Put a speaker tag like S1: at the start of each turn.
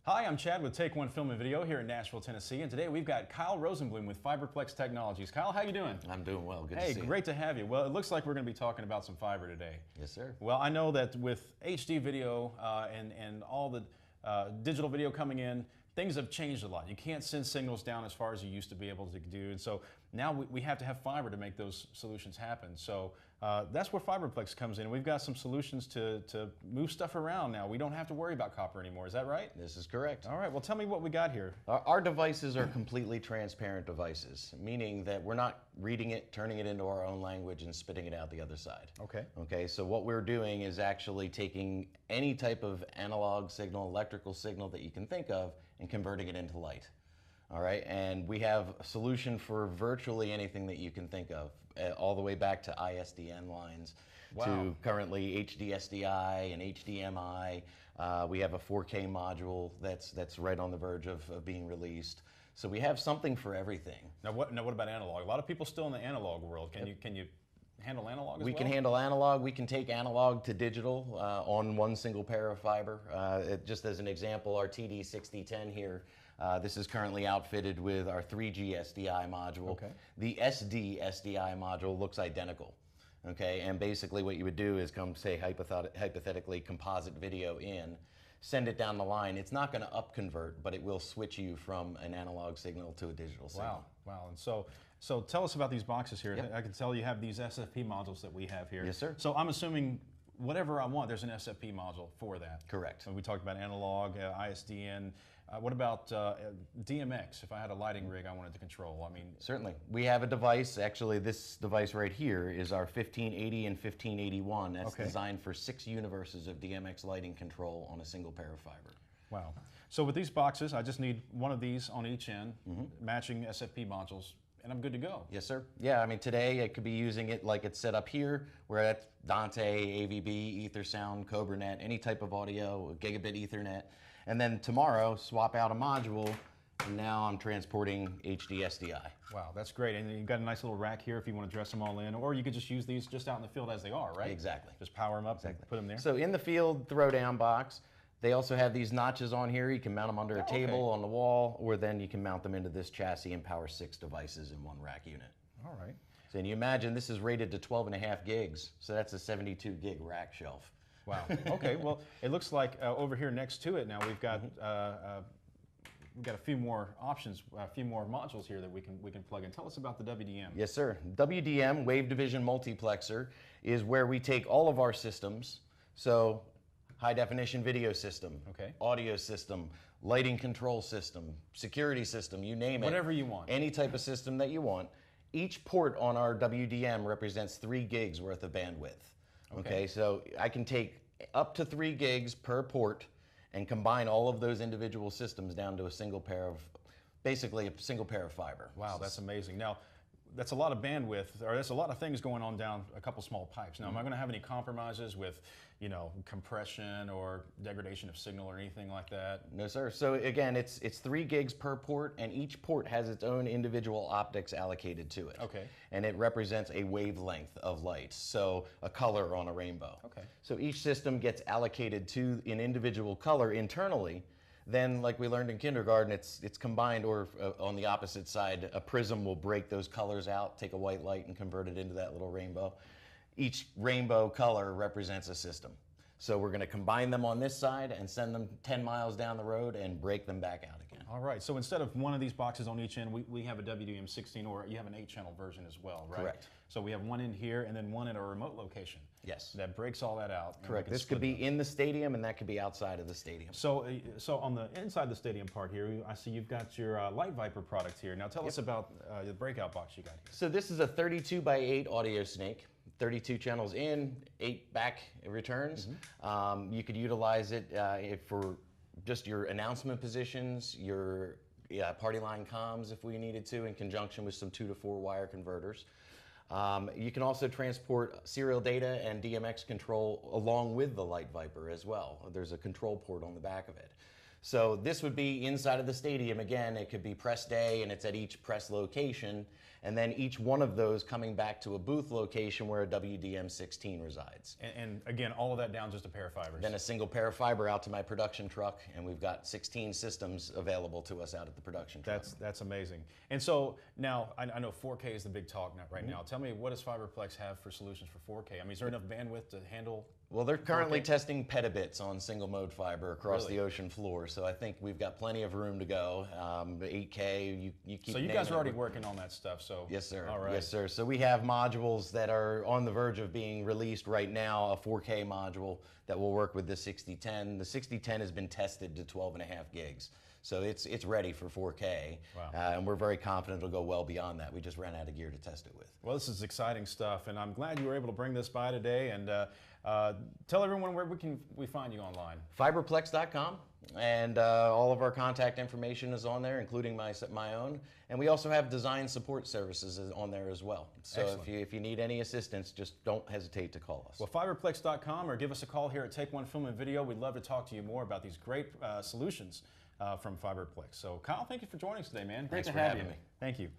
S1: Hi, I'm Chad with Take One Film and Video here in Nashville, Tennessee, and today we've got Kyle Rosenblum with Fiberplex Technologies. Kyle, how you doing?
S2: I'm doing well. Good to see you.
S1: Hey, great to have you. Well, it looks like we're going to be talking about some fiber today.
S2: Yes, sir.
S1: Well, I know that with HD video and all the digital video coming in, things have changed a lot. You can't send signals down as far as you used to be able to do, and so now we have to have fiber to make those solutions happen. So that's where Fiberplex comes in. We've got some solutions to move stuff around now. We don't have to worry about copper anymore. Is that right?
S2: This is correct.
S1: All right. Well, tell me what we got here.
S2: Our devices are completely transparent devices, meaning that we're not reading it, turning it into our own language, and spitting it out the other side.
S1: Okay.
S2: Okay, so what we're doing is actually taking any type of analog signal, electrical signal that you can think of, and converting it into light. All right, and we have a solution for virtually anything that you can think of, all the way back to ISDN lines, to currently HDSDI and HDMI. We have a 4K module that's right on the verge of being released. So we have something for everything.
S1: Now what about analog? A lot of people still in the analog world. Can you handle analog as well?
S2: We can handle analog. We can take analog to digital on one single pair of fiber. Just as an example, our TD6010 here, this is currently outfitted with our 3G SDI module.
S1: Okay.
S2: The SD SDI module looks identical. Okay, and basically what you would do is come, say, hypothetically composite video in, send it down the line. It's not going to upconvert, but it will switch you from an analog signal to a digital signal.
S1: Wow. And so tell us about these boxes here.
S2: Yep.
S1: I can tell you have these SFP modules that we have here.
S2: Yes, sir.
S1: So I'm assuming whatever I want, there's an SFP module for that.
S2: Correct.
S1: So we talked about analog, ISDN. What about DMX? If I had a lighting rig I wanted to control, I mean.
S2: Certainly. We have a device, actually this device right here is our 1580 and 1581. That's designed for 6 universes of DMX lighting control on a single pair of fiber.
S1: Wow. So with these boxes, I just need one of these on each end, matching SFP modules, and I'm good to go.
S2: Yes, sir. Yeah, I mean, today I could be using it like it's set up here, where that's Dante, AVB, EtherSound, CobraNet, any type of audio, gigabit Ethernet. And then tomorrow, swap out a module, and now I'm transporting HD SDI.
S1: Wow, that's great. And you've got a nice little rack here if you want to dress them all in, or you could just use these just out in the field as they are, right?
S2: Exactly.
S1: Just power them up and put them there.
S2: So in the field, throwdown box. They also have these notches on here. You can mount them under a table on the wall, or then you can mount them into this chassis and power 6 devices in one rack unit.
S1: All right.
S2: So and you imagine this is rated to 12.5 gigs, so that's a 72 gig rack shelf.
S1: Wow. Okay. Well, it looks like over here next to it now we've got a few more options, a few more modules here that we can plug in. Tell us about the WDM.
S2: Yes, sir. WDM, Wave Division Multiplexer, is where we take all of our systems. So high definition video system, audio system, lighting control system, security system, you name it.
S1: Whatever you want.
S2: Any type of system that you want. Each port on our WDM represents 3 gigs worth of bandwidth. Okay, so I can take up to 3 gigs per port and combine all of those individual systems down to a single pair of, basically a single pair of fiber.
S1: Wow, that's amazing. Now, that's a lot of bandwidth, or that's a lot of things going on down a couple small pipes. Now, am I going to have any compromises with, compression or degradation of signal or anything like that?
S2: No, sir. So again, it's 3 gigs per port, and each port has its own individual optics allocated to it.
S1: Okay.
S2: And it represents a wavelength of light, so a color on a rainbow.
S1: Okay.
S2: So each system gets allocated to an individual color internally. Then, like we learned in kindergarten, it's combined, or on the opposite side, a prism will break those colors out, take a white light and convert it into that little rainbow. Each rainbow color represents a system. So we're going to combine them on this side and send them 10 miles down the road and break them back out again.
S1: All right, so instead of one of these boxes on each end, we have a WDM16, or you have an 8-channel version as well, right?
S2: Correct.
S1: So we have one in here and then one at a remote location.
S2: Yes.
S1: That breaks all that out.
S2: Correct. This could be in the stadium, and that could be outside of the stadium.
S1: So on the inside the stadium part here, I see you've got your Light Viper product here. Now tell us about the breakout box you got here.
S2: So this is a 32 by 8 audio snake. 32 channels in, 8 back returns. You could utilize it for just your announcement positions, your party line comms if we needed to, in conjunction with some 2 to 4 wire converters. You can also transport serial data and DMX control along with the Light Viper as well. There's a control port on the back of it. So this would be inside of the stadium. Again, it could be press day and it's at each press location. and then each one of those coming back to a booth location where a WDM16 resides.
S1: And again, all of that down just a pair of fibers.
S2: Then a single pair of fiber out to my production truck, and we've got 16 systems available to us out at the production truck.
S1: That's amazing. And so now, I know 4K is the big talk right now. Tell me, what does Fiberplex have for solutions for 4K? I mean, is there enough bandwidth to handle?
S2: Well, they're currently testing petabits on single mode fiber across the ocean floor, so I think we've got plenty of room to go. 8K, you keep.
S1: So you guys are already working on that stuff, so.
S2: Yes, sir.
S1: All right.
S2: Yes, sir. So we have modules that are on the verge of being released right now, a 4K module that will work with the 6010. The 6010 has been tested to 12.5 gigs. So it's ready for 4K,
S1: Wow.
S2: And we're very confident it'll go well beyond that. We just ran out of gear to test it with.
S1: Well, this is exciting stuff, and I'm glad you were able to bring this by today. And tell everyone where we find you online.
S2: Fiberplex.com, and all of our contact information is on there, including my own. And we also have design support services on there as well. So if you need any assistance, just don't hesitate to call us.
S1: Well, fiberplex.com, or give us a call here at Take One Film and Video. We'd love to talk to you more about these great solutions from Fiberplex. So Kyle, thank you for joining us today, man. Great
S2: Thanks
S1: to
S2: for
S1: have
S2: having
S1: you.
S2: me.
S1: Thank you.